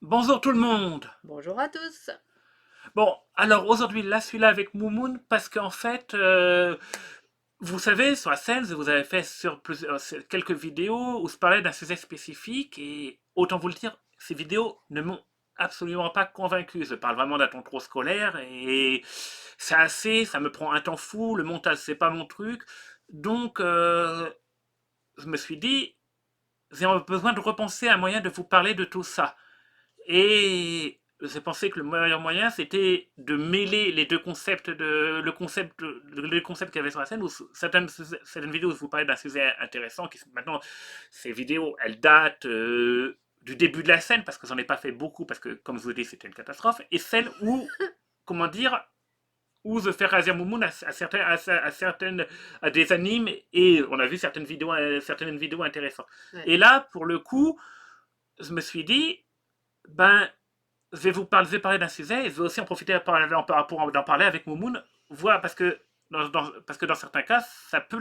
Bonjour tout le monde. Bonjour à tous. Bon, alors aujourd'hui, là, celui-là avec Moumoun, parce qu'en fait, vous savez, sur la scène, vous avez fait sur quelques vidéos où se parlait d'un sujet spécifique, et autant vous le dire, ces vidéos ne m'ont absolument pas convaincu. Je parle vraiment d'un ton trop scolaire, et ça me prend un temps fou, le montage, c'est pas mon truc. Donc, je me suis dit, j'ai besoin de repenser un moyen de vous parler de tout ça. Et j'ai pensé que le meilleur moyen, c'était de mêler les deux concepts, le concept qu'il y avait sur la scène, où certaines vidéos, vous parlez d'un sujet intéressant, qui maintenant, ces vidéos, elles datent du début de la scène, parce que j'en ai pas fait beaucoup, parce que, comme je vous dis, c'était une catastrophe, et celles où, comment dire, où je fais réagir Moumoun à des animes, et on a vu certaines vidéos intéressantes. Ouais. Et là, pour le coup, je me suis dit, ben, je vais parler d'un sujet et je vais aussi en profiter pour en parler avec Moumoun, voir, parce que dans certains cas, ça peut.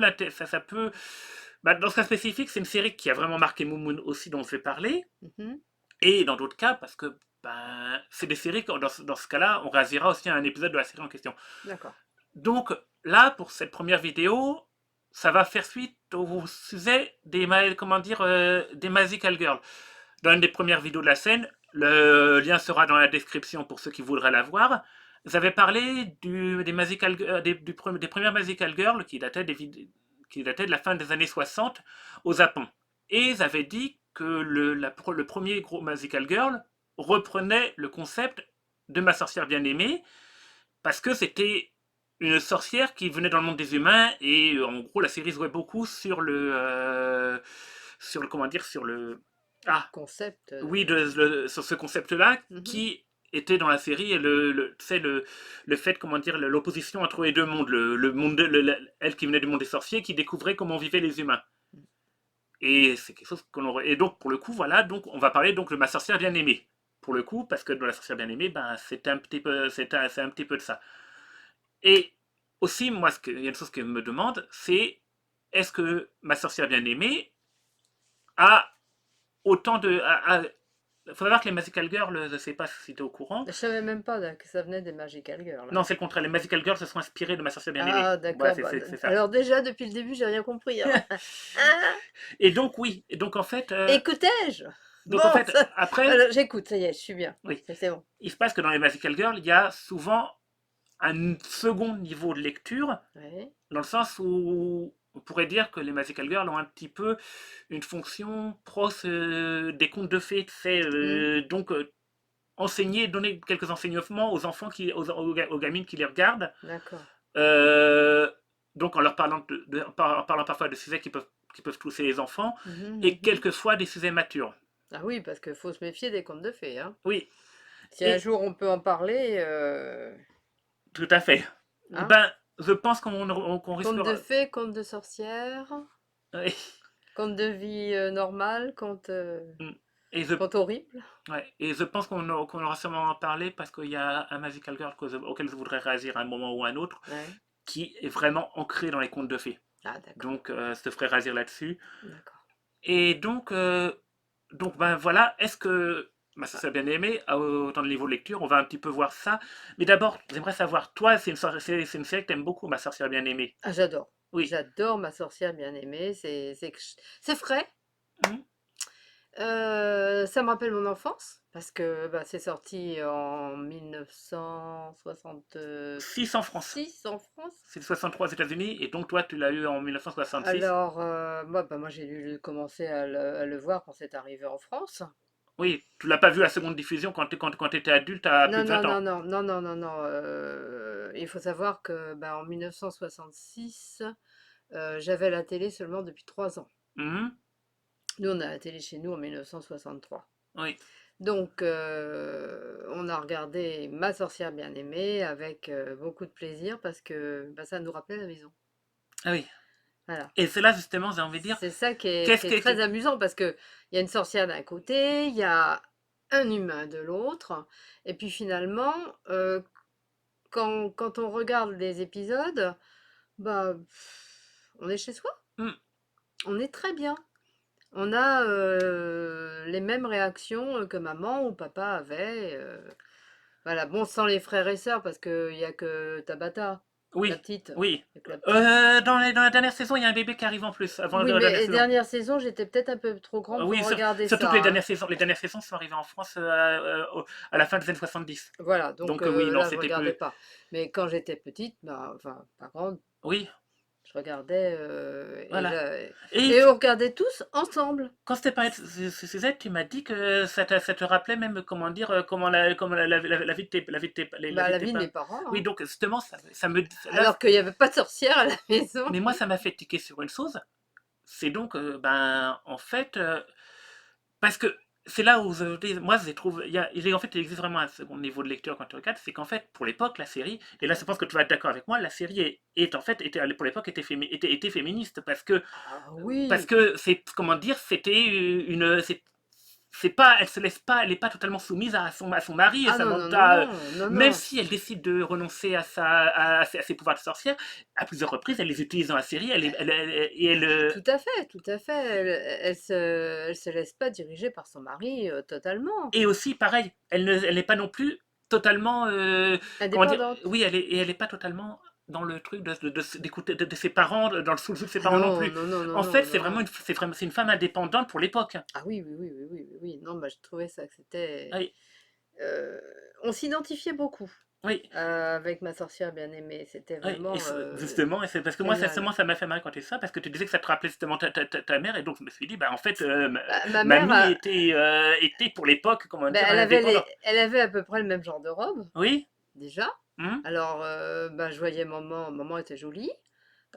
Bah, dans ce cas spécifique, c'est une série qui a vraiment marqué Moumoun aussi, dont je vais parler. Mhm. Et dans d'autres cas, parce que ben, c'est des séries, dans ce cas-là, on réagira aussi à un épisode de la série en question. D'accord. Donc là, pour cette première vidéo, ça va faire suite au sujet comment dire, des Magical Girls. Dans une des premières vidéos de la scène, le lien sera dans la description pour ceux qui voudraient la voir. J'avais parlé des premières Magical Girls qui dataient de la fin des années 60 au Japon. Et j'avais dit que le premier gros Magical Girl reprenait le concept de ma sorcière bien-aimée, parce que c'était une sorcière qui venait dans le monde des humains, et en gros la série jouait beaucoup sur le comment dire sur le ah Concept. oui sur ce concept là Mhm. qui était dans la série, et le fait, comment dire, l'opposition entre les deux mondes, le monde elle qui venait du monde des sorciers, qui découvrait comment vivaient les humains. Et c'est quelque chose qu'on aurait. Et donc, pour le coup, voilà, donc on va parler donc de ma sorcière bien aimée. Pour le coup, parce que dans la sorcière bien aimée, ben, c'est un petit peu de ça. Et aussi, moi, il y a une chose que je me demande, c'est, est-ce que ma sorcière bien aimée a autant de. Il faut savoir que les Magical Girls, je ne sais pas si tu es au courant. Je savais même pas que ça venait des Magical Girls, Non, hein. c'est le contraire. Les Magical Girls se sont inspirés de ma sorcière bien aimée. Ah, Ouais, d'accord. c'est ça. Alors déjà, depuis le début, j'ai rien compris, hein. Ah, Et donc, oui. Et donc, en fait, écoutais-je? Bon, après, alors, j'écoute, ça y est, je suis bien. oui. C'est bon. Il se passe que dans les Magical Girls, il y a souvent un second niveau de lecture, Ouais. dans le sens où on pourrait dire que les Magical Girls ont un petit peu une fonction proche des contes de fées, Hmm, donc enseigner, donner quelques enseignements aux enfants, aux gamines qui les regardent, d'accord. euh, donc en leur parlant, en parlant parfois de sujets qui peuvent toucher les enfants, Mhm, et mhm. quelquefois des sujets matures. Ah oui, parce qu'il faut se méfier des contes de fées, hein. Oui, Si un et jour on peut en parler, tout à fait. hein. Ben, je pense qu'on Contes de risquera. fées, contes de sorcières, Oui. contes de vie normale, Et je contes horribles. Ouais, et je pense qu'on aura sûrement en parler, parce qu'il y a un Magical Girl auquel je voudrais réagir à un moment ou à un autre, Ouais. qui est vraiment ancré dans les contes de fées. Ah, d'accord. Donc, je te ferai réagir là-dessus. D'accord. Et donc ben voilà, est-ce que bah, ça Ah, serait bien aimé, à autant de niveau de lecture, on va un petit peu voir ça. Mais d'abord, j'aimerais savoir, toi, c'est une série que t'aimes beaucoup, ma sorcière bien aimée. ah, j'adore. Oui. J'adore ma sorcière bien-aimée. C'est frais. Mhm. Ça me rappelle mon enfance parce que bah, c'est sorti en 1966 6 en France. en France. C'est 63 aux États-Unis, et donc toi, tu l'as eu en 1966. Alors, moi j'ai dû commencer à le voir quand c'est arrivé en France. Oui, tu l'as pas vu à seconde diffusion quand t'étais adulte à plus Non, de non, 20 non, ans. non, non, non, non, non. Il faut savoir que bah, en 1966, j'avais la télé seulement depuis 3 ans. Mhm. Nous, on a la télé chez nous en 1963. Oui. Donc, on a regardé Ma sorcière bien-aimée avec beaucoup de plaisir parce que bah, ça nous rappelait la maison. Ah oui. Voilà. Et c'est là justement, j'ai envie de dire, C'est ça qui qu'est-ce est que. très amusant parce que il y a une sorcière d'un côté, il y a un humain de l'autre, et puis finalement, quand on regarde les épisodes, bah, on est chez soi, Hmm. on est très bien. On a les mêmes réactions que maman ou papa avait. Voilà, bon, sans les frères et sœurs, parce qu'il n'y a que Tabata, la Oui, petite. oui. Il y a que la petite. Dans la dernière saison, il y a un bébé qui arrive en plus, avant Oui, la dernière mais saison. dernière saison, j'étais peut-être un peu trop grande pour Oui, regarder surtout que les ça, hein. dernières saisons, sont arrivées en France à la fin des années 70. Voilà, donc Donc oui, non, là, je c'était regardais peu. pas. Mais quand j'étais petite, bah, enfin, pas grande, Oui, je regardais voilà. et on regardait tous ensemble. Quand je t'ai parlé de Suzette, tu m'as dit que ça te rappelait même, comment dire, comment la vie de la Bah, vie de la tes vie de mes parents. parents, Oui, hein. donc justement, ça me, là, Alors qu'il n'y avait pas de sorcière à la maison. mais moi, ça m'a fait tiquer sur une chose. C'est donc, ben, en fait, parce que c'est là où moi je trouve, en fait il existe vraiment un second niveau de lecture quand tu regardes, c'est qu'en fait pour l'époque la série, et là je pense que tu vas être d'accord avec moi, la série en fait pour l'époque était féministe Ah oui. c'est comment dire, c'était une c'est pas, elle se laisse pas, elle est pas totalement soumise à son mari et Ah ça non, monte non, non, pas, non, non, même non. si elle décide de renoncer à ses pouvoirs de sorcière, à plusieurs reprises, elle les utilise dans la série, et Tout à fait, tout à fait. Elle se laisse pas diriger par son mari totalement. et aussi, pareil, elle n'est pas non plus totalement. Comment dire. Indépendante. Oui, elle n'est pas totalement dans le truc d'écouter de ses parents, dans le sous de ses Ah parents non non, plus. non, non, non, En fait, non, non. c'est une femme indépendante pour l'époque. Ah oui, oui, oui, oui, oui, oui, oui. Non, bah, je trouvais ça que c'était. Oui, euh, on s'identifiait beaucoup oui, avec ma sorcière bien-aimée. C'était oui. Et vraiment justement, et c'est parce que génial. ça m'a fait marrer quand tu dis ça, parce que tu disais que ça te rappelait justement ta mère, et donc je me suis dit, bah en fait, Bah, ma mère, mamie était pour l'époque, comment bah, dire, indépendante. elle avait à peu près le même genre de robe, Oui, déjà. hum, Alors, bah, je voyais maman. Maman était jolie.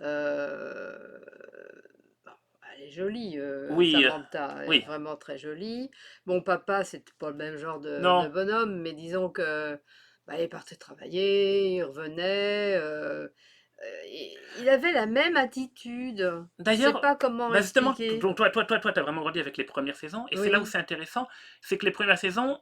Euh, bon, elle est jolie, oui, Samantha, elle est oui. vraiment très jolie. Bon, papa, c'était pas le même genre de Non. bonhomme, mais disons que bah, il partait travailler, il revenait. Il avait la même attitude. Je sais D'ailleurs, pas comment bah justement, expliquer. donc t'as vraiment grandi avec les premières saisons, et c'est là où Oui. c'est intéressant, c'est que les premières saisons,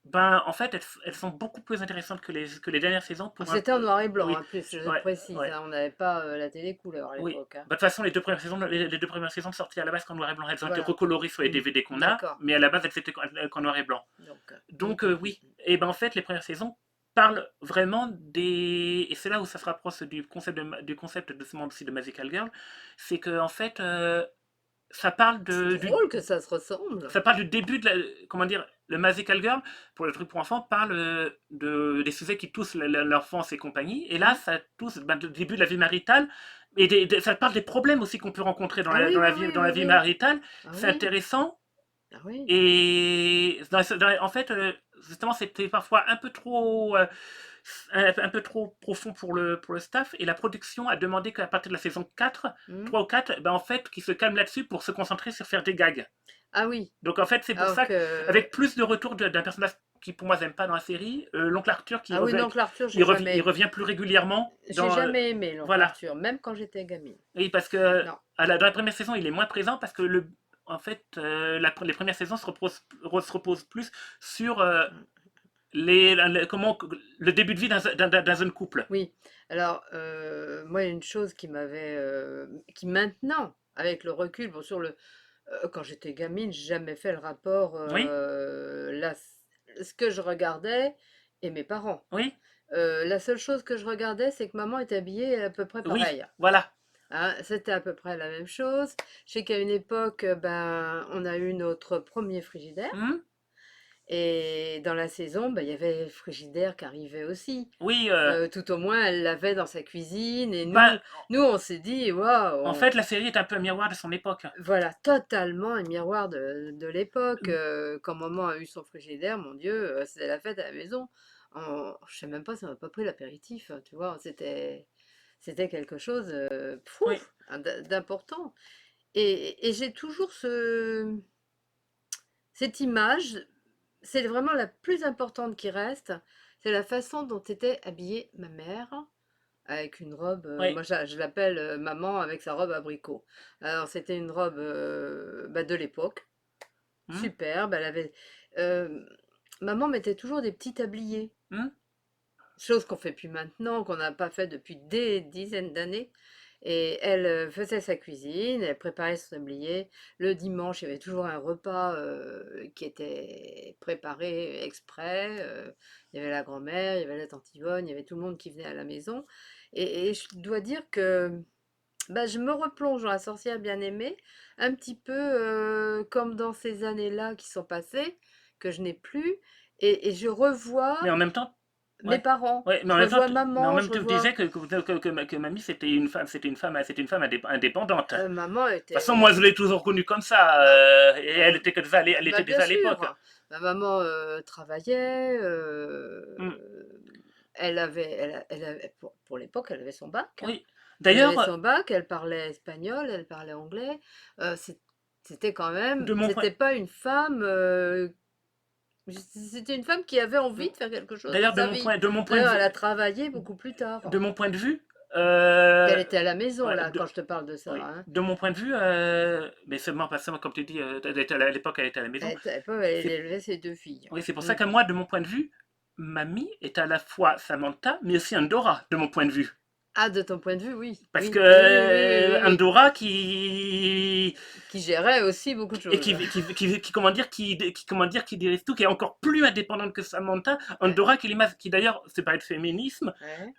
ben, en fait, elles sont beaucoup plus intéressantes que les dernières saisons pour un. C'était en noir et blanc, Oui, hein, plus, je ouais, précise, ouais, hein, on n'avait pas la télé couleur à oui. l'époque, hein. Bah, de toute façon, les deux premières saisons sorties à la base qu'en noir et blanc, elles ont été Voilà. recolorées sur les Mm. DVD qu'on a, D'accord. mais à la base, elles étaient qu'en noir et blanc. Donc, Donc, oui. Et ben, en fait, les premières saisons parlent vraiment des. Et c'est là où ça se rapproche du concept de ce monde aussi de Magical Girl, c'est que, en fait, ça parle c'est drôle que ça se ressemble. ça parle du début de la. Comment dire. Le Magical Girl, pour le truc pour enfants, parle des sujets qui touchent l'enfance et compagnie. Et là, Mhm. ça touche ben, le début de la vie maritale. Et ça parle des problèmes aussi qu'on peut rencontrer Ah oui, oui, oui, dans la oui, vie oui. maritale. Ah C'est oui, intéressant. ah oui. Et en fait, justement, c'était parfois un peu trop profond pour le staff. Et la production a demandé qu'à partir de la saison 4 Mhm. 3 ou 4 ben, en fait, qu'ils se calment là-dessus pour se concentrer sur faire des gags. Ah oui, Donc en fait, c'est pour alors ça que... qu'avec plus de retour d'un personnage qui pour moi n'aime pas dans la série, l'oncle Arthur Ah oui, non, Arthur, j'ai il jamais... revient plus régulièrement J'ai dans jamais aimé l'oncle voilà. Arthur, même quand j'étais gamine. Oui, parce que Non. dans la première saison, il est moins présent parce que en fait, les premières saisons se reposent plus sur comment le début de vie d'un jeune couple. Oui, alors, moi, il y a une chose qui maintenant, avec le recul, bon, quand j'étais gamine, j'ai jamais fait le rapport, Oui, ce que je regardais et mes parents. oui, La seule chose que je regardais, c'est que maman était habillée à peu près oui, pareil. voilà. Hein, c'était à peu près la même chose. Je sais qu'à une époque, ben, on a eu notre premier frigidaire. Hmm. Et dans la saison, ben, il y avait le frigidaire qui arrivait aussi. Oui, Tout au moins, elle l'avait dans sa cuisine. Et ben, nous on s'est dit, waouh, en fait, la série est un peu un miroir de son époque. voilà, totalement un miroir de l'époque. Quand maman a eu son frigidaire, mon Dieu, c'était la fête à la maison. Je sais même pas si on n'a pas pris l'apéritif, hein, tu vois. C'était quelque chose Oui, d'important. Et j'ai toujours cette image, c'est vraiment la plus importante qui reste, c'est la façon dont était habillée ma mère, avec une robe, oui. moi je l'appelle maman avec sa robe abricot. Alors c'était une robe bah, de l'époque, Hmm, superbe, elle avait... euh, maman mettait toujours des petits tabliers, hmm. chose qu'on fait plus maintenant, qu'on n'a pas fait depuis des dizaines d'années. Et elle faisait sa cuisine, elle préparait son tablier. Le dimanche, il y avait toujours un repas qui était préparé exprès. Il y avait la grand-mère, il y avait la tante Yvonne, il y avait tout le monde qui venait à la maison. Et je dois dire que bah, je me replonge dans la sorcière bien-aimée, un petit peu comme dans ces années-là qui sont passées, que je n'ai plus. Et je revois Mais en même temps, mes ouais. parents, Ouais, mais en je même temps, revois mais en maman, même je temps, tu revois... disais que mamie, c'était une femme indépendante. De toute Maman façon, moi, je était... l'ai toujours connue comme ça. Ma- Et elle euh, était que déjà, elle bah, était bien déjà à l'époque. sûr, ma maman travaillait, Hmm. pour l'époque, elle avait son bac, hein. Oui. Elle avait D'ailleurs, son bac, elle parlait espagnol, elle parlait anglais. C'était quand même, de mon point, c'était pas une femme, c'était une femme qui avait envie de faire quelque chose de d'ailleurs, sa vie. de mon point de D'ailleurs, vue, elle a travaillé beaucoup plus de tard. mon point de vue, Elle était à la maison, ouais, là, quand je te parle de ça, oui, hein. de mon point de vue, mais seulement, pas seulement comme tu dis, à l'époque, elle était à la maison. Elle C'est, élevait ses 2 filles. oui, c'est pour ça Mm. que moi, de mon point de vue, mamie est à la fois Samantha, mais aussi Andorra, de mon point de vue. Ah, de ton point de vue, oui, Parce que oui, oui, oui, oui, oui, oui, oui. Andorra qui Qui gérait aussi beaucoup de et choses. comment dire comment dire qui dirige tout, qui est encore plus indépendante que Samantha. Ouais, Andorra qui d'ailleurs c'est pas de féminisme.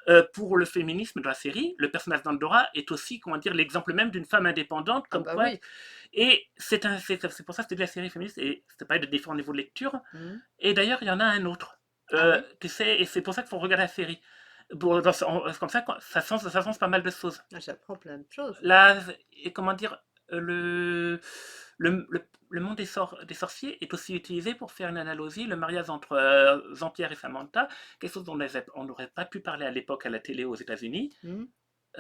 ouais. Pour le féminisme de la série, le personnage d'Andorra est aussi comment dire l'exemple même d'une femme indépendante, Ah comme bah quoi. oui. Et c'est pour ça que c'était de la série féministe et c'était pas de différents niveaux de lecture. Mm. Et d'ailleurs il y en a un autre. Ah oui. Tu sais, et c'est pour ça qu'il faut regarder la série. Comme ça, ça sens pas mal de choses. Ah, j'apprends plein de choses. Là, et comment dire, le monde des sorciers est aussi utilisé pour faire une analogie, le mariage entre Jean-Pierre et Samantha, quelque chose dont on n'aurait pas pu parler à l'époque à la télé aux États-Unis. Mm.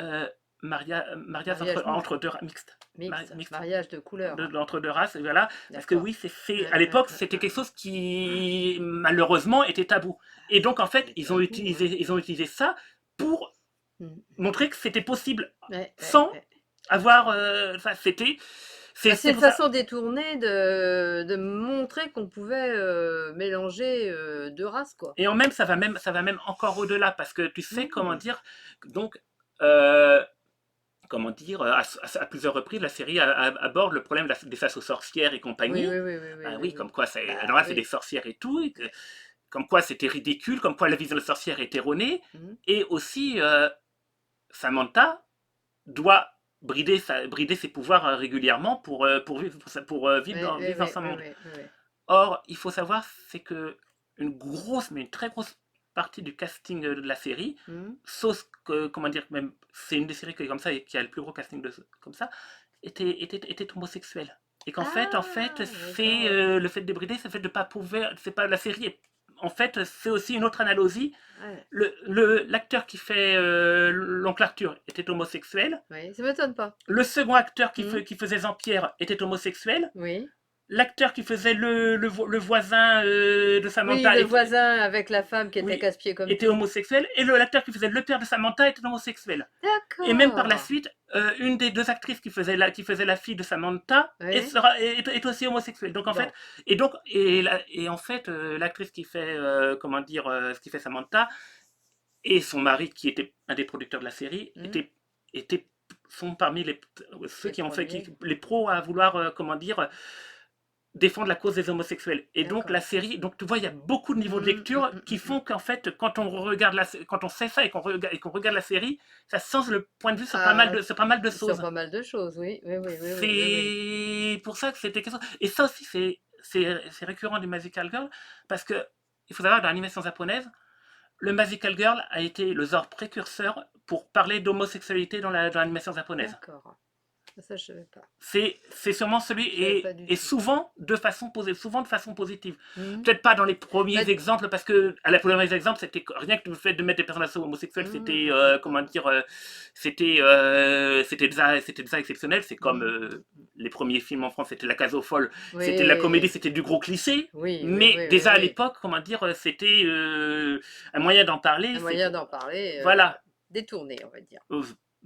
euh, Mariage Mariage entre deux mixtes. mixte, Mixte mariage de couleur. entre deux races, voilà. Parce que D'accord. oui, Ouais, à ouais, l'époque, ouais, c'était ouais. quelque chose qui, malheureusement, était tabou. Et donc, en fait, C'est tabou, hein. ils ont utilisé ça pour Mm. montrer que c'était possible Ouais, ouais, sans ouais. avoir. Enfin, Bah, c'est c'est une pour ça. façon détournée de montrer qu'on pouvait mélanger deux races, quoi. Et en même, ça va même encore au-delà parce que tu sais comment Mm. dire. Donc, euh, comment dire, à plusieurs reprises, la série aborde le problème des chasses aux sorcières et Oui, compagnie. oui, oui, oui, oui, Ben oui, oui, oui. comme quoi, Bah alors là, c'est des oui. sorcières et tout. Comme quoi, c'était ridicule. Comme quoi, la vision de la sorcière est erronée. Mm. Et aussi, Samantha doit brider ses pouvoirs régulièrement Oui, oui, vivre dans oui, son oui, monde. oui, oui, oui. Or, il faut savoir, c'est que mais une très grosse partie du casting de la série, Mm. sauf que, comment dire, même, c'est une des séries qui est comme ça et qui a le plus gros casting comme ça, était homosexuel. Et qu'en fait, Ah, c'est d'accord. le fait de brider, c'est le fait de pas pouvoir, c'est pas la série. En fait, c'est aussi une autre analogie. Ouais. L'acteur qui fait l'oncle Arthur était homosexuel. Oui, ça m'étonne pas. Le second acteur Mm. qui faisait Jean-Pierre était homosexuel. Oui. L'acteur qui faisait le voisin de Oui, Samantha le voisin avec la femme qui était oui, casse-pied comme était tout. homosexuel. Et l'acteur qui faisait le père de Samantha était homosexuel. Et même par la D'accord. suite, une des deux actrices qui faisait la fille de Samantha Oui. est aussi homosexuelle. Donc en fait, Bon. et en fait, l'actrice qui fait comment dire, ce qui fait Samantha et son mari qui était un des producteurs de la série Mm. étaient sont parmi ceux Les qui ont fait premiers. les pros à vouloir comment dire défendre la cause des homosexuels. Et donc la D'accord. série, donc tu vois, il y a beaucoup de niveaux de Mm, mm, lecture mm, qui mm, mm. font qu'en fait, quand on sait ça et qu'on regarde la série, ça change le point de vue Ah, sur pas mal de sur choses. pas mal de choses, oui, oui, oui, oui, oui, oui, oui. C'est pour ça que c'était quelque chose. Et ça aussi, c'est récurrent du Magical Girl parce que il faut savoir dans l'animation japonaise, le Magical Girl a été le genre précurseur pour parler d'homosexualité dans l'animation japonaise. D'accord. Ça, je savais pas. C'est sûrement celui Je savais pas du et tout. souvent de façon positive. Mm. Peut-être pas dans les premiers Bah, exemples parce que à la première exemple c'était rien que le fait de mettre des personnages homosexuels c'était comment dire c'était déjà exceptionnel. C'est comme mm. les premiers films en France c'était La Case aux Folles, c'était de la comédie, Oui, c'était du gros cliché. oui, oui, Mais oui, oui, déjà à oui. l'époque comment dire c'était un moyen d'en parler. Un moyen d'en parler Voilà. détourné, on va dire. Euh,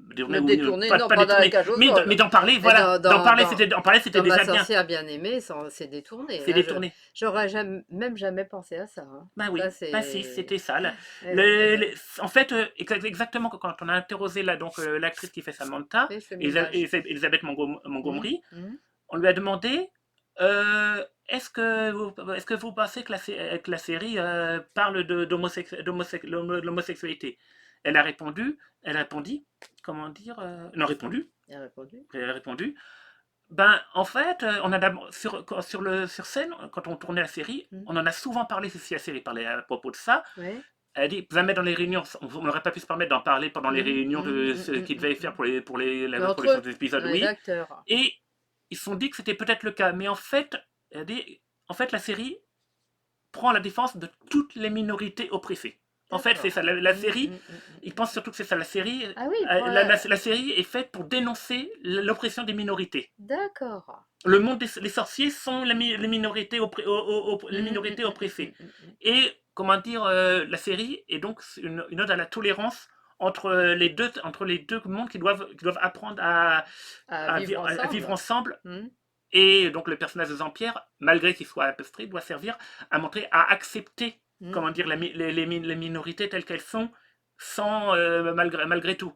détourner, Me oui, détourner, pas, non, pas pas dans la détourner, cage aux mais folles. d'en parler, Mais voilà. D'en parler, c'était dans Ma déjà bien. sorcière bien-aimée, c'est détourné. C'est Hein, détourné. j'aurais même jamais pensé à ça. Hein. Ben Ça, oui, ben si, c'est. c'était ça. Eh oui, eh ben, En fait, exactement quand on a interrogé là, donc l'actrice qui fait Samantha, oui, je fais mon image. Elisabeth Mhm, Montgomery, mhm. on lui a demandé est-ce que vous pensez que que la série parle de l'homosexualité? Elle a répondu, elle a répondu, comment dire, non répondu, Il a répondu. elle a répondu. Ben, en fait, on a sur scène, quand on tournait la série, Mhm. on en a souvent parlé, si la série parlait à propos de ça. Ouais. Elle a dit, jamais dans les réunions, on n'aurait pas pu se permettre d'en parler pendant les Mhm, réunions mhm, de mhm, ce qu'ils mhm, devaient faire mhm. Mais pour entre les eux, chaque épisodes, dans les oui. acteurs. Et ils se sont dit que c'était peut-être le cas. Mais en fait, elle a dit, en fait, la série prend la défense de toutes les minorités oppressées. En fait, c'est D'accord. ça. La Mhm, série, mhm, mhm, ils mhm. pensent surtout que c'est ça. La série, Ah oui, il prend la. la série est faite pour dénoncer l'oppression des minorités. D'accord. Le monde les sorciers sont les minorités, les Mhm, minorités mhm, mhm, oppressées. mhm, mhm. Et, comment dire, la série est donc une ode à la tolérance entre les deux mondes qui doivent apprendre À vivre à vivre ensemble. ensemble. Mhm. Et donc le personnage de Jean-Pierre, malgré qu'il soit un peu strict, doit servir à montrer, à accepter, Mhm. comment dire, les minorités telles qu'elles sont, sans, malgré tout.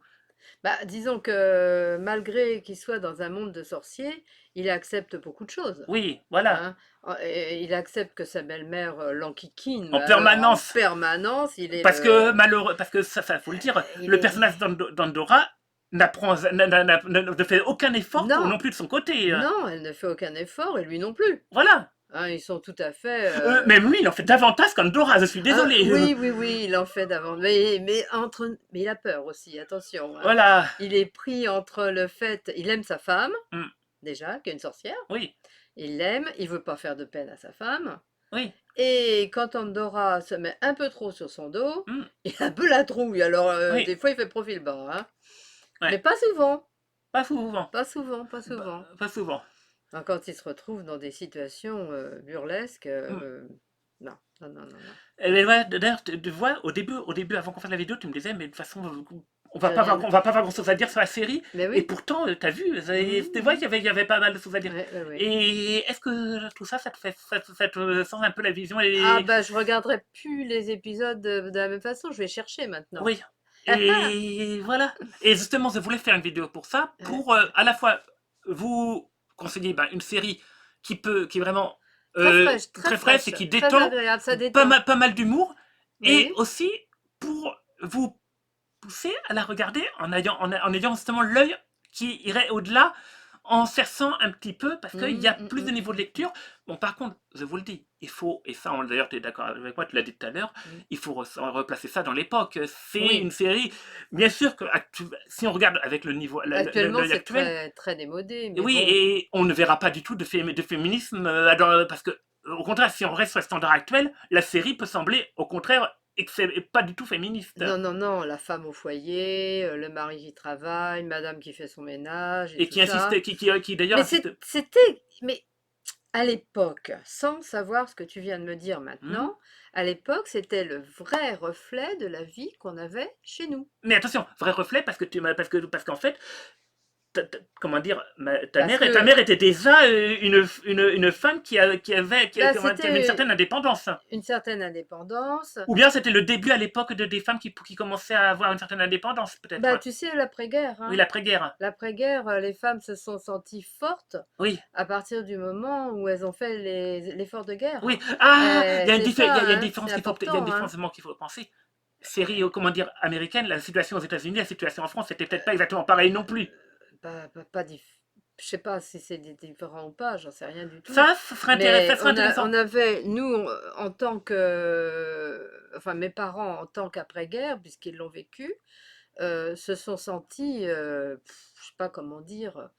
Bah, disons que malgré qu'il soit dans un monde de sorciers, il accepte beaucoup de choses. Oui, voilà. Hein. Et il accepte que sa belle-mère l'enquiquine En en permanence. permanence. Il est Parce que le. malheureux, parce que ça faut le dire, Il le est. personnage d'Andorra ne fait aucun effort pour Non, non plus de son côté. non, elle ne fait aucun effort et lui non plus. Voilà. Hein, ils sont tout à fait. Même lui, il en fait davantage qu'Andorra, je suis Ah, désolé. oui, oui, oui, il en fait d'avant. Mais il a peur aussi, attention. Hein. Voilà. Il est pris entre le fait. Il aime sa femme, Mm. déjà, qui est une sorcière. Oui, Il l'aime, il veut pas faire de peine à sa femme. oui. Et quand Andorra se met un peu trop sur son dos, Mm. il a un peu la trouille. Alors, Oui. des fois, il fait profil bas. Hein. Mais Ouais. pas souvent. Pas souvent. Pas souvent, pas souvent. Pas souvent. Alors, quand il se retrouve dans des situations burlesques, Mm. non, non, non, non, non. Mais ouais, d'ailleurs, tu vois, au début, avant qu'on fasse la vidéo, tu me disais, mais de toute façon, J'ai rien. on va pas avoir grand chose à dire sur la série. Mais Et oui. pourtant, t'as vu, Mhm, c'était vrai mhm. il y avait pas mal de choses à dire. Ouais, ouais, ouais. Et est-ce que tout ça, ça te fait, ça te change un peu la vision Ah et bah je regarderai plus les épisodes de la même façon, je vais chercher maintenant. oui. Et voilà. Et justement, je voulais faire une vidéo pour ça, Ouais. pour à la fois vous conseiller ben, une série qui est vraiment très fraîche et qui Très détend, agréable, ça détend. pas mal d'humour, et Oui. aussi pour vous pousser à la regarder en ayant justement l'œil qui irait au-delà, en cherchant un petit peu, parce qu'il y Mhm, a mhm, plus de mhm, niveaux de mhm, lecture. Bon, par contre, je vous le dis, il faut, et ça, d'ailleurs, tu es d'accord avec moi, tu l'as dit tout à l'heure, mhm. il faut replacer ça dans l'époque. C'est une Oui. série, bien sûr que si on regarde avec le niveau, Actuellement, l'œil c'est actuel, très très démodé, et mais oui, bon. et on ne verra pas du tout de féminisme, parce que, au contraire, si on reste sur le standard actuel, la série peut sembler, au contraire, pas du tout féministe. Non, non, non, la femme au foyer, le mari qui travaille, madame qui fait son ménage et Et tout ça. qui d'ailleurs Mais insiste. mais à l'époque, sans savoir ce que tu viens de me dire Hmm. maintenant, à l'époque, c'était le vrai reflet de la vie qu'on avait chez nous. Mais attention, vrai reflet, parce qu'en fait, comment dire, Parce ta que mère était déjà une femme bah, qui avait une certaine c'était indépendance. une certaine indépendance. Ou bien c'était le début à l'époque des femmes qui commençaient à avoir une certaine indépendance, Bah, peut-être. tu sais, l'après-guerre, Oui, hein. l'après-guerre. L'après-guerre, les femmes se sont senties fortes Oui, à partir du moment où elles ont fait l'effort de oui. guerre. Ah, C'est ça, il y a une hein, c'est différence il y a une important, hein. différence vraiment qu'il faut penser. Série, comment dire, américaine, la situation aux États-Unis, la situation en France, c'était peut-être pas exactement pareil non plus. Pas je sais pas si c'est différent ou pas, j'en sais rien du tout. Ça Mais serait intéressant. on avait, nous, en tant que, enfin mes parents en tant qu'après-guerre, puisqu'ils l'ont vécu, se sont sentis, je sais pas comment dire,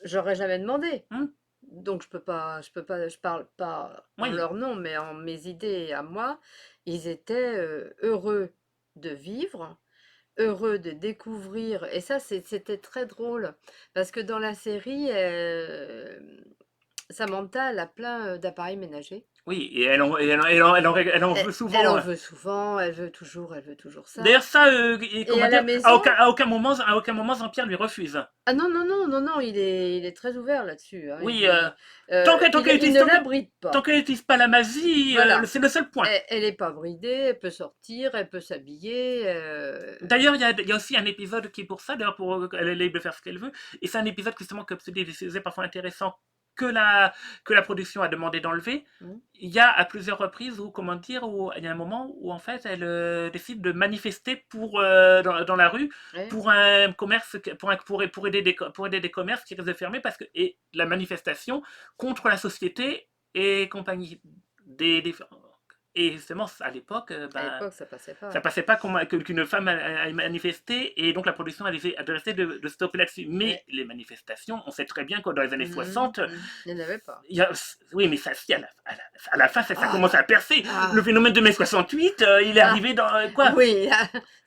j'aurais jamais demandé. Hmm. Donc je parle pas en Oui, leur nom, mais en mes idées à moi, ils étaient heureux de vivre, heureux de découvrir. Et ça, c'était très drôle, parce que dans la série, Samantha, elle a plein d'appareils ménagers. Oui, et elle en veut Elle souvent. en veut souvent, elle veut toujours ça. D'ailleurs, ça, et Et comment à la dire, maison, à aucun moment Jean-Pierre lui refuse. ah non, non, non, non, non, il est très ouvert là-dessus, hein. Oui, Il ne la bride tant pas. qu'elle n'utilise pas la magie, Voilà. c'est le seul point. Elle est pas bridée, elle peut sortir, elle peut s'habiller. D'ailleurs, il y a aussi un épisode qui est pour ça, d'ailleurs, pour elle est libre de faire ce qu'elle veut. Et c'est un épisode justement comme c'est des sujets parfois intéressants que la production a demandé d'enlever. Hmm, Il y a à plusieurs reprises où, comment dire, où il y a un moment où en fait elle décide de manifester dans la rue ouais. pour un commerce, pour aider des commerces qui risquent de fermer parce que et la manifestation contre la société et compagnie des et justement à l'époque, À ben l'époque, ça passait ça pas. passait pas qu'une femme a manifesté et donc la production a décidé de stopper là-dessus. Mais Ouais. les manifestations, on sait très bien que dans les années Mhm, 60, mhm. Il n'y en avait pas. il y a, oui, mais ça, si, à la fin, ça commence Ah, à percer. Le ah, phénomène de mai 68, il est ah, arrivé dans quoi oui, oui,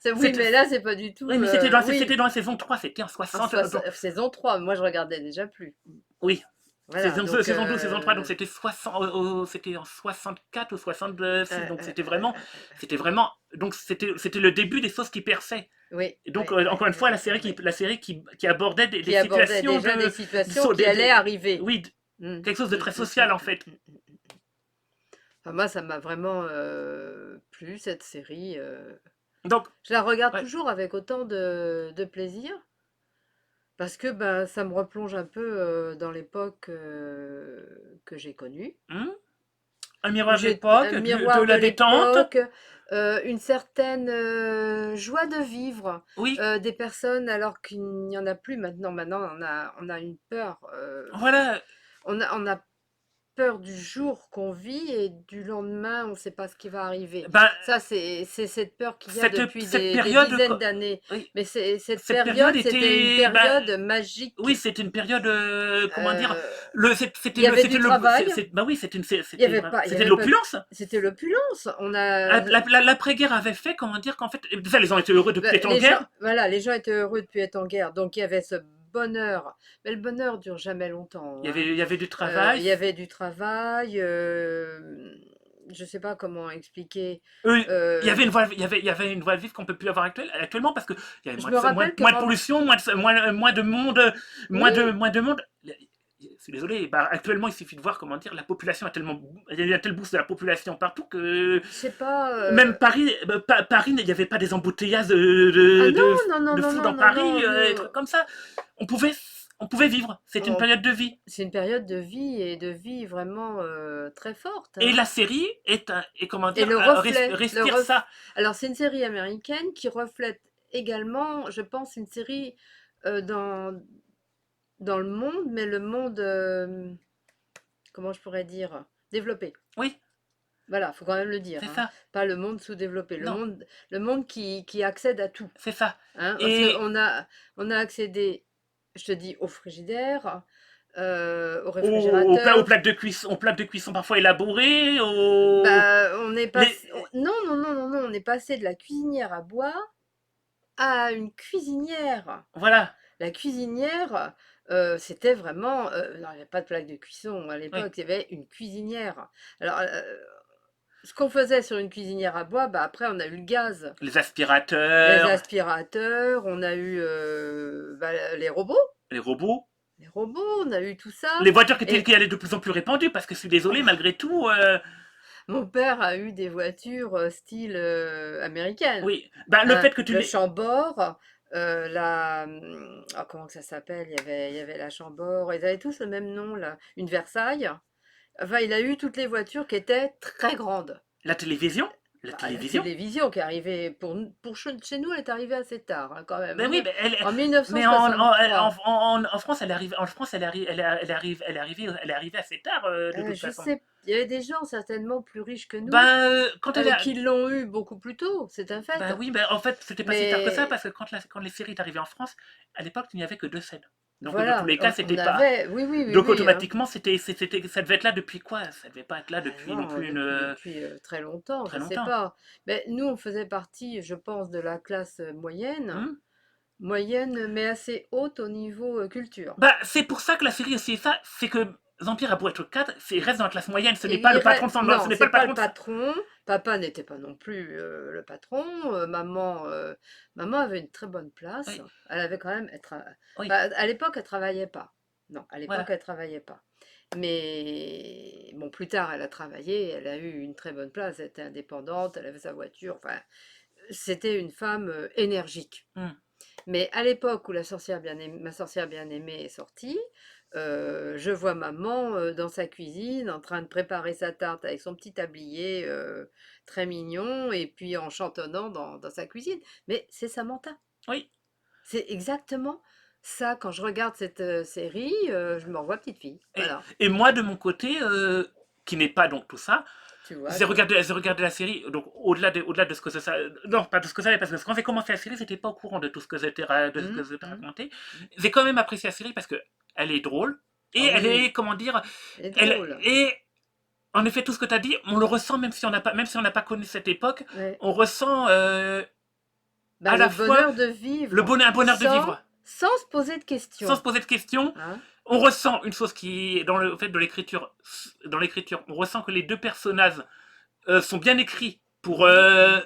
c'était, mais là, c'est pas du tout. oui, mais c'était Oui, dans la saison 3, c'était en en 60. saison 3, moi je regardais déjà plus. Oui, Voilà, donc. saison 12, saison 3, donc c'était c'était en 64 ou 66, donc c'était vraiment, donc c'était le début des sauces qui perçaient. Oui, Et oui, donc, oui, encore une oui, fois, oui, oui. la série qui abordait des Qui abordait situations déjà des situations qui allaient arriver. oui, Mm, quelque chose de mm, très mm, mm, social en mm, fait. mm, mm. Enfin, moi, ça m'a vraiment plu, cette série. Donc, Je la regarde ouais. toujours avec autant de plaisir, parce que ben, ça me replonge un peu dans l'époque que j'ai connue, Hmm, un où miroir de j'ai l'époque, un de miroir de la détente, l'époque, une certaine joie de vivre, oui, des personnes alors qu'il n'y en a plus maintenant. Maintenant, on a une peur. voilà. On a peur du jour qu'on vit et du lendemain, on ne sait pas ce qui va arriver. Ben, Ça, c'est cette peur qu'il y a depuis cette des période, dizaines d'années. oui, Mais cette cette période période, c'était une était, ben, période magique. oui, c'était une période, comment dire, Euh, il c'était y avait du travail, bah oui, il y c'était de avait pas, l'opulence. c'était l'opulence. On a, L'après-guerre avait fait, comment dire, qu'en fait, déjà les gens étaient heureux depuis être en les gens, guerre. voilà, les gens étaient heureux depuis être en guerre, donc il y avait ce bonheur. Mais le bonheur dure jamais longtemps, hein. Il y avait du travail. Il y avait du travail. Je sais pas comment expliquer. Eux, Euh, il y avait une voie vive qu'on peut plus avoir actuellement parce que il y avait je me rappelle que moins de pollution, moins de monde, oui, moins de monde. Je suis désolé, bah, actuellement il suffit de voir comment dire, la population a tellement, il y a un tel boost de la population partout que je sais pas. même Paris, Paris, il n'y avait pas des embouteillages Ah non, non, non, de non, fou non, dans non, Paris, non. des trucs comme ça. On pouvait, on pouvait vivre. C'est une On- période de vie. c'est une période de vie et de vie vraiment très forte, Et hein. la série est comment Et dire, le reflet, respire ça. alors c'est une série américaine qui reflète également, je pense, une série euh, dans dans le monde, mais le monde, comment je pourrais dire, développé. Oui, Voilà, faut quand même le dire, c'est hein. ça. Pas le monde sous-développé, Non, le monde qui accède à tout, c'est ça. hein, parce Et on a accédé, je te dis, au frigidaire, au aux réfrigérateur. plaques de cuisson parfois élaborées, Bah, on est les, passé, non, non, non, non, non, on est passé de la cuisinière à bois à une cuisinière. voilà, La cuisinière, c'était vraiment, non, il y avait pas de plaque de cuisson à oui, l'époque, il y avait une cuisinière. Alors, ce qu'on faisait sur une cuisinière à bois, bah, après on a eu le gaz, les les aspirateurs, aspirateurs, on a eu, bah, les robots, les robots, on a eu tout ça. les voitures Et qui allaient de plus en plus répandues, parce que je suis désolé, malgré tout, mon père a eu des voitures, style, américaine, oui, ben, le hein. fait que tu Le les, Chambord, comment que ça s'appelle? Il y avait la Chambord, ils avaient tous le même nom là, une Versailles. Enfin, il a eu toutes les voitures qui étaient très grandes. la télévision, la Bah, la télévision, télévision qui est arrivée, chez nous, elle est arrivée assez tard, hein, quand même. ben oui, ben En mais 1963. en France, elle arrive, en France, elle est arrivée assez tard, de toute Je façon. sais, il y avait des gens certainement plus riches que nous, Ben, quand elle a, qui l'ont eu beaucoup plus tôt, c'est un fait. ben oui, ben en fait, c'était pas si tard que ça, Mais parce que quand les séries sont arrivées en France, à l'époque, il n'y avait que deux scènes. Donc, dans tous voilà, les cas, on c'était pas. avait, oui, oui, oui, Donc, oui, hein. automatiquement, ça devait être là depuis quoi? Ça devait pas être là Ah depuis non non, plus depuis très longtemps, très je sais longtemps. pas. Mais nous, on faisait partie, je pense, de la classe moyenne, Hmm. moyenne, mais assez haute au niveau culture. Bah, c'est pour ça que la série aussi est ça, c'est que Zampir a beau être cadre, il reste dans la classe moyenne. Ce n'est Et pas le patron de son... non, Ce n'est pas c'est le pas patron le de... patron. Papa n'était pas non plus le patron. Maman avait une très bonne place. Oui, Elle avait quand même oui, bah, à l'époque, elle travaillait pas. Non, à l'époque, voilà. elle travaillait pas. Mais bon, plus tard, elle a travaillé. Elle a eu une très bonne place. Elle était indépendante. Elle avait sa voiture. Enfin, c'était une femme énergique. Hmm. Mais à l'époque où ma sorcière bien-aimée est sortie, je vois maman dans sa cuisine en train de préparer sa tarte avec son petit tablier très mignon et puis en chantonnant dans sa cuisine. Mais c'est Samantha. Oui. C'est exactement ça. Quand je regarde cette série, je me revois petite fille. Voilà. Et moi, de mon côté, qui n'est pas donc tout ça, Tu vois, toi. j'ai regardé la série, donc au-delà de ce que ça... Non, pas de ce que ça parce que quand j'ai commencé la série, j'étais pas au courant de tout ce que de ce que Hum, j'étais hum, raconté. hum. J'ai quand même apprécié la série parce que elle est drôle, et Ah elle oui, est, comment dire, elle est elle drôle. et en effet, tout ce que tu as dit, on le ressent même si on n'a pas, même si on n'a pas connu cette époque, Ouais. on ressent Ben, à le la fois bonheur de vivre un bonheur de vivre, sans se poser de sans se questions. poser de questions. Hein. On ressent une chose qui est dans le fait de l'écriture, on ressent que les deux personnages sont bien écrits pour. Mhm, mhm.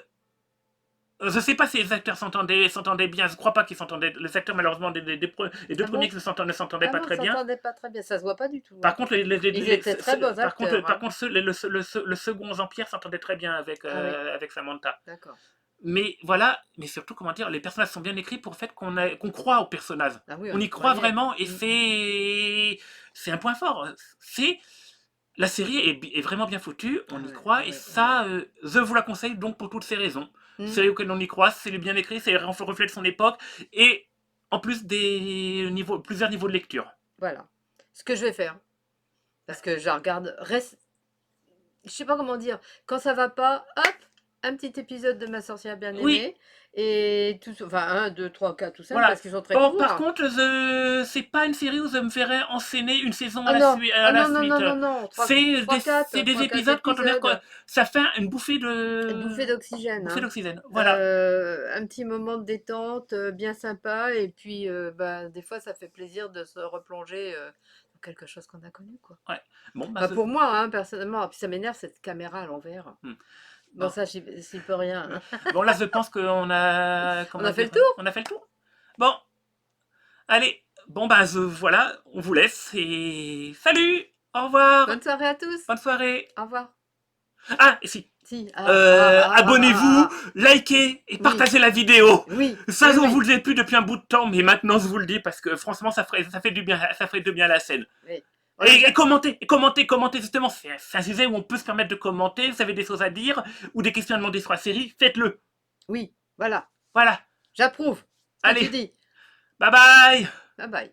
Je sais pas si les acteurs s'entendaient bien. Je crois pas qu'ils s'entendaient. Les acteurs, malheureusement, les deux Ah premiers bon? qui ne s'entendaient Ah pas non, ils très bien. s'entendaient pas très bien, ça se voit pas du tout, Par hein. contre, Ils étaient très bons acteurs, par hein. contre le second Jean-Pierre s'entendait très bien avec, Ah oui, avec Samantha. d'accord. Mais voilà, mais surtout, comment dire, les personnages sont bien écrits pour le fait qu'on croit aux personnages. Ah oui, on On y y croit croyait. vraiment et Mm, mm. c'est un point fort. C'est la série est vraiment bien foutue, on Ah y ouais, croit ah et ouais, ah ouais. ça, je vous la conseille donc pour toutes ces raisons. Mm, C'est auquel on y croit, c'est bien écrit, c'est reflète son époque et en plus plusieurs niveaux de lecture. voilà. Ce que je vais faire, parce que je la regarde, je sais pas comment dire, quand ça va pas, hop, un petit épisode de Ma sorcière Oui, bien-aimée, et tout, enfin, un, deux, trois, quatre, tout simple, voilà. parce qu'ils sont très Bon, par courts. contre, c'est pas une série où je me ferais enchaîner une saison Ah non, à ah la non, non, non, suite. non, non, C'est des trois, quatre épisodes quand on est, épisodes, ça fait une bouffée une d'oxygène, bouffée hein. d'oxygène. Voilà. Un petit moment de détente, bien sympa et puis, bah, des fois ça fait plaisir de se replonger, dans quelque chose qu'on a connu, quoi. Ouais. Bon, bah, Enfin pour moi, hein, personnellement, puis ça m'énerve cette caméra à l'envers. hmm. Bon Bon. ça j'y peux rien, hein. Bon, là, je pense qu'on a, On comment a fait dire, le tour? on a fait le tour. Bon, allez. Bon, bah, voilà, on vous laisse et salut, au revoir, Bonne soirée à tous! bonne soirée. Au revoir. Ah, et si, Si, abonnez-vous, likez et oui, partagez la vidéo. oui, Ça, oui, on vous oui, le dit plus depuis un bout de temps, mais maintenant je vous le dis parce que franchement, ça fait du bien, ça ferait du bien à la scène. oui. On a déjà Commentez justement. C'est un sujet où on peut se permettre de commenter. Vous avez des choses à dire ou des questions à demander sur la série, faites-le. oui, voilà, Voilà. j'approuve ce que Allez, tu dis. bye bye. Bye bye.